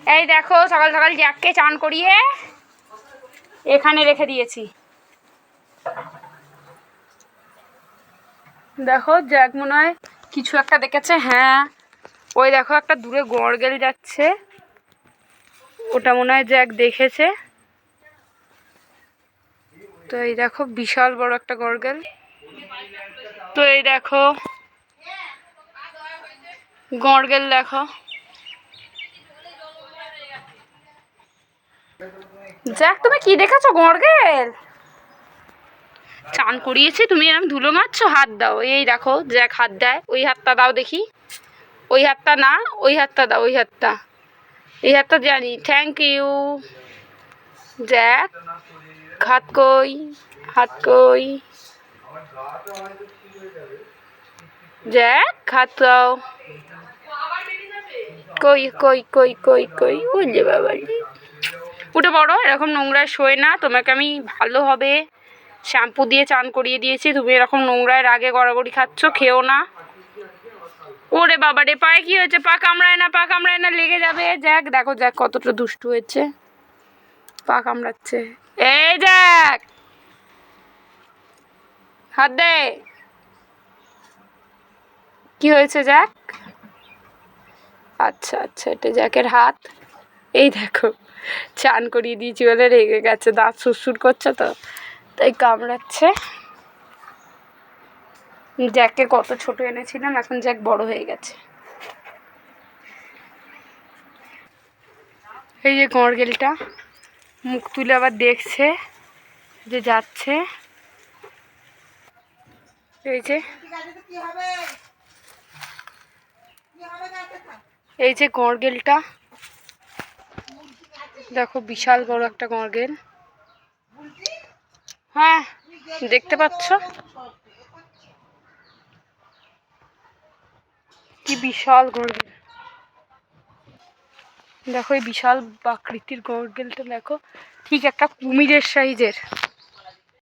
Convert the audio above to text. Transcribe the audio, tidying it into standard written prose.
এই দেখো সকাল সকাল জ্যাককে চান করিয়ে এখানে রেখে দিয়েছি। দেখো জ্যাক মনে হয় কিছু একটা দেখেছে। হ্যাঁ ওই দেখো একটা দূরে গড়গেল যাচ্ছে, ওটা মনে হয় জ্যাক দেখেছে। তো এই দেখো বিশাল বড় একটা গড়গেল। তো এই দেখো গড়গেল, দেখো জ্যাক তুমি কি দেখেছো? গড়গেল চান করিয়েছি, তুমি এরকম ধুলো মারছো, হাত দাও। এই দেখো জ্যাক হাত দেয়, ওই হাতটা দাও দেখি। ওই হাতটা না, ওই হাতটা দাও, ওই হাতটা। এই হাতটা জানি। Thank you Jack. হাত কই, হাত কই জ্যাক, হাত দাও। কই কই কই কই কই, বুঝলে বাবা উঠে পড়ো, এরকম নোংরায় শোয় না। তোমাকে আমি ভালোভাবে শ্যাম্পু দিয়ে চান করিয়ে দিয়েছি, তুমি এরকম নোংরায় রাগে গড়াগড়ি খাচ্ছ, খেও না। ওরে বাবা রে, পায়ে কি হয়েছে? পা কামড়ায় না, পা কামড়ায় না, লেগে যাবে। জ্যাক দেখো জ্যাক কতটা দুষ্টু হয়েছে, পা কামড়াচ্ছে। এই জ্যাক হাত দে। কি হয়েছে জ্যাক? আচ্ছা আচ্ছা, এটা জ্যাকের হাত। এই দেখো চান করিয়ে দিয়েছি বলে রেগে গেছে, দাঁত সুরসুর করছে তো তাই কামড়াচ্ছে। জ্যাককে কত ছোট এনেছিলাম, এখন জ্যাক বড় হয়ে গেছে। এই যে গড়গেলটা মুখ তুলে আবার দেখছে যে যাচ্ছে। এই যে এই যে গড়গেলটা দেখো, বিশাল বড় একটা গড়গেল। হ্যাঁ দেখতে পাচ্ছ কি বিশাল গড়গেল। দেখো এই বিশাল আকৃতির গড়গেলটা দেখো, ঠিক একটা কুমিরের সাইজের।